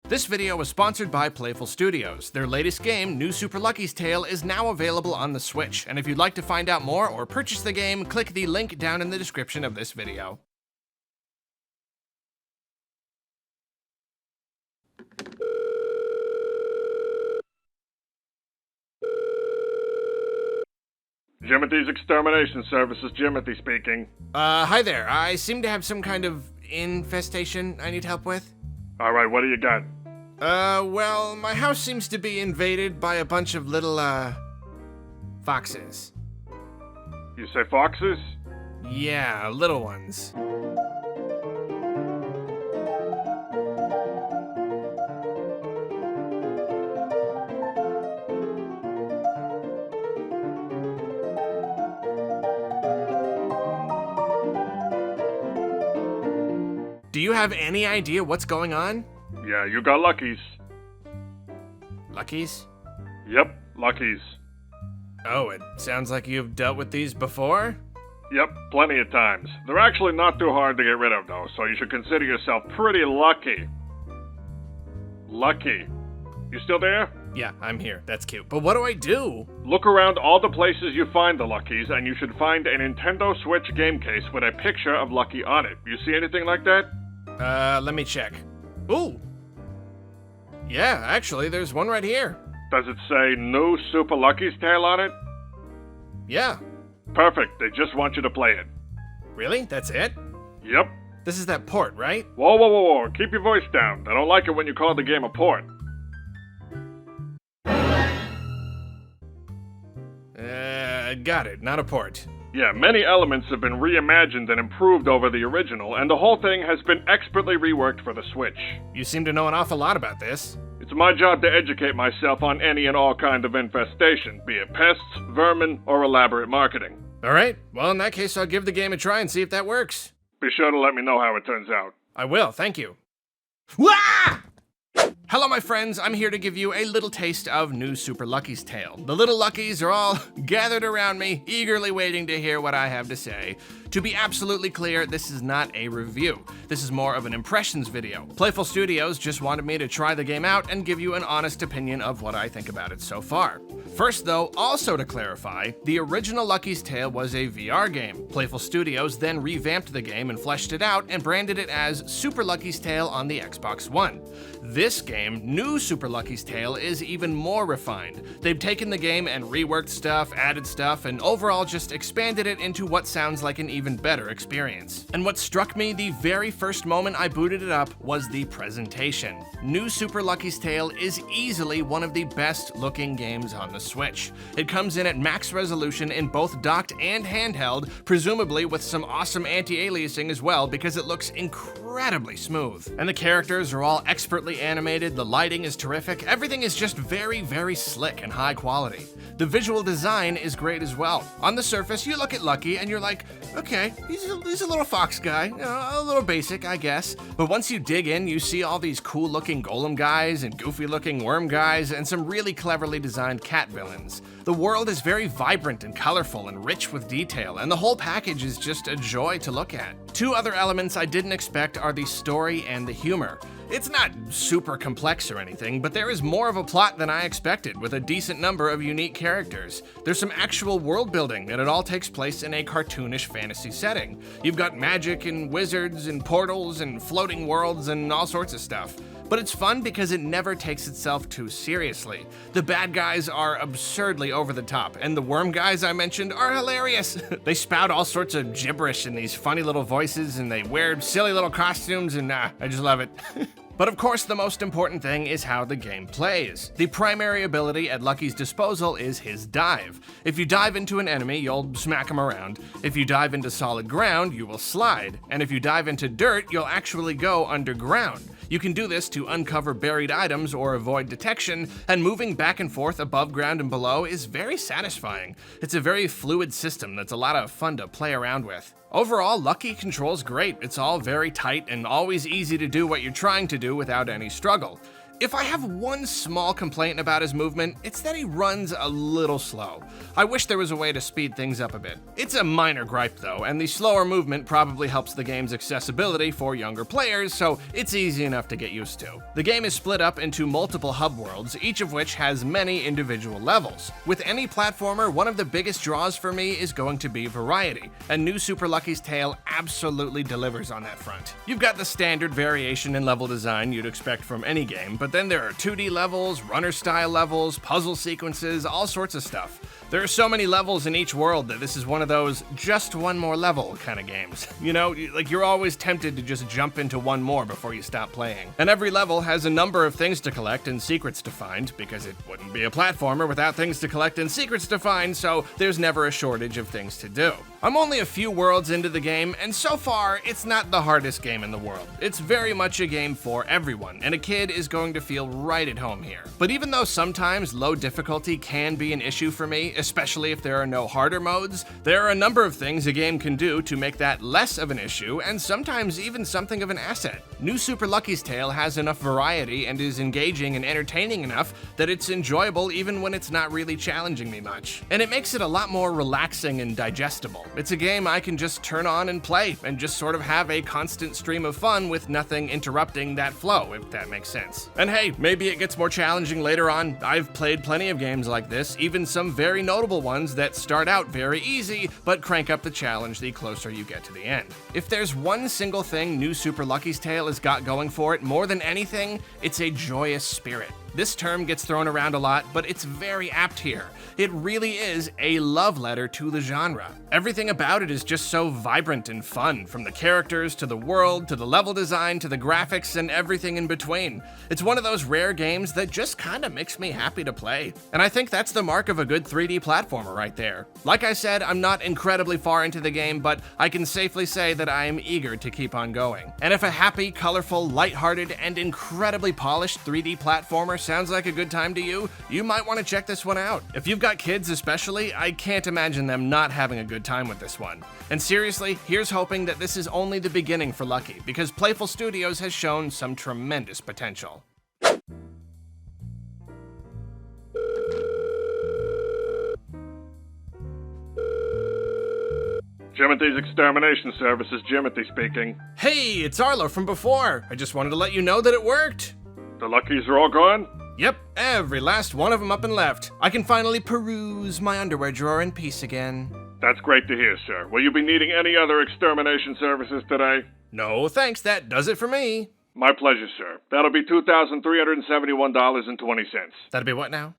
This video was sponsored by Playful Studios. Their latest game, New Super Lucky's Tale, is now available on the Switch, and if you'd like to find out more or purchase the game, click the link down in the description of this video. Jimothy's Extermination Services, Jimothy speaking. Hi there. I seem to have some kind of infestation I need help with. Alright, what do you got? Well, my house seems to be invaded by a bunch of little, foxes. You say foxes? Yeah, little ones. Do you have any idea what's going on? Yeah, you got Luckies. Luckies? Yep, Luckies. Oh, it sounds like you've dealt with these before? Yep, plenty of times. They're actually not too hard to get rid of, though, so you should consider yourself pretty lucky. Lucky. You still there? Yeah, I'm here. That's cute. But what do I do? Look around all the places you find the Luckies, and you should find a Nintendo Switch game case with a picture of Lucky on it. You see anything like that? Let me check. Ooh! Yeah, actually, there's one right here. Does it say New Super Lucky's Tale on it? Yeah. Perfect, they just want you to play it. Really? That's it? Yep. This is that port, right? Whoa, whoa, whoa, whoa, keep your voice down. I don't like it when you call the game a port. Got it. Not a port. Yeah, many elements have been reimagined and improved over the original, and the whole thing has been expertly reworked for the Switch. You seem to know an awful lot about this. It's my job to educate myself on any and all kind of infestation, be it pests, vermin, or elaborate marketing. Alright, well in that case I'll give the game a try and see if that works. Be sure to let me know how it turns out. I will, thank you. Wah! Hello my friends, I'm here to give you a little taste of New Super Lucky's Tale. The little Luckies are all gathered around me, eagerly waiting to hear what I have to say. To be absolutely clear, this is not a review. This is more of an impressions video. Playful Studios just wanted me to try the game out and give you an honest opinion of what I think about it so far. First though, also to clarify, the original Lucky's Tale was a VR game. Playful Studios then revamped the game and fleshed it out and branded it as Super Lucky's Tale on the Xbox One. This game, New Super Lucky's Tale, is even more refined. They've taken the game and reworked stuff, added stuff, and overall just expanded it into what sounds like an even better experience. And what struck me the very first moment I booted it up was the presentation. New Super Lucky's Tale is easily one of the best looking games on the Switch. It comes in at max resolution in both docked and handheld, presumably with some awesome anti-aliasing as well because it looks incredibly smooth. And the characters are all expertly animated, the lighting is terrific, everything is just very, very slick and high quality. The visual design is great as well. On the surface, you look at Lucky and you're like, okay, he's a little fox guy, you know, a little basic, I guess. But once you dig in, you see all these cool looking golem guys and goofy looking worm guys and some really cleverly designed cat villains. The world is very vibrant and colorful and rich with detail, and the whole package is just a joy to look at. Two other elements I didn't expect are the story and the humor. It's not super complex or anything, but there is more of a plot than I expected, with a decent number of unique characters. There's some actual world building, and it all takes place in a cartoonish fantasy setting. You've got magic and wizards and portals and floating worlds and all sorts of stuff. But it's fun because it never takes itself too seriously. The bad guys are absurdly over the top, and the worm guys I mentioned are hilarious. They spout all sorts of gibberish in these funny little voices, and they wear silly little costumes, and I just love it. But of course, the most important thing is how the game plays. The primary ability at Lucky's disposal is his dive. If you dive into an enemy, you'll smack him around. If you dive into solid ground, you will slide. And if you dive into dirt, you'll actually go underground. You can do this to uncover buried items or avoid detection, and moving back and forth above ground and below is very satisfying. It's a very fluid system that's a lot of fun to play around with. Overall, Lucky controls great. It's all very tight and always easy to do what you're trying to do without any struggle. If I have one small complaint about his movement, it's that he runs a little slow. I wish there was a way to speed things up a bit. It's a minor gripe though, and the slower movement probably helps the game's accessibility for younger players, so it's easy enough to get used to. The game is split up into multiple hub worlds, each of which has many individual levels. With any platformer, one of the biggest draws for me is going to be variety, and New Super Lucky's Tale absolutely delivers on that front. You've got the standard variation in level design you'd expect from any game, but then there are 2D levels, runner-style levels, puzzle sequences, all sorts of stuff. There are so many levels in each world that this is one of those just one more level kind of games. You know, like you're always tempted to just jump into one more before you stop playing. And every level has a number of things to collect and secrets to find, because it wouldn't be a platformer without things to collect and secrets to find, so there's never a shortage of things to do. I'm only a few worlds into the game, and so far, it's not the hardest game in the world. It's very much a game for everyone, and a kid is going to feel right at home here. But even though sometimes low difficulty can be an issue for me, especially if there are no harder modes, there are a number of things a game can do to make that less of an issue, and sometimes even something of an asset. New Super Lucky's Tale has enough variety and is engaging and entertaining enough that it's enjoyable even when it's not really challenging me much. And it makes it a lot more relaxing and digestible. It's a game I can just turn on and play, and just sort of have a constant stream of fun with nothing interrupting that flow, if that makes sense. And hey, maybe it gets more challenging later on. I've played plenty of games like this, even some very notable ones that start out very easy, but crank up the challenge the closer you get to the end. If there's one single thing New Super Lucky's Tale has got going for it more than anything, it's a joyous spirit. This term gets thrown around a lot, but it's very apt here. It really is a love letter to the genre. Everything about it is just so vibrant and fun, from the characters to the world to the level design to the graphics and everything in between. It's one of those rare games that just kinda makes me happy to play. And I think that's the mark of a good 3D platformer right there. Like I said, I'm not incredibly far into the game, but I can safely say that I am eager to keep on going. And if a happy, colorful, lighthearted, and incredibly polished 3D platformer sounds like a good time to you, you might want to check this one out. If you've got kids especially, I can't imagine them not having a good time with this one. And seriously, here's hoping that this is only the beginning for Lucky, because Playful Studios has shown some tremendous potential. Jimothy's Extermination Services, Jimothy speaking. Hey, it's Arlo from before. I just wanted to let you know that it worked. The Luckies are all gone? Yep, every last one of them up and left. I can finally peruse my underwear drawer in peace again. That's great to hear, sir. Will you be needing any other extermination services today? No thanks, that does it for me. My pleasure, sir. That'll be $2,371.20. That'll be what now?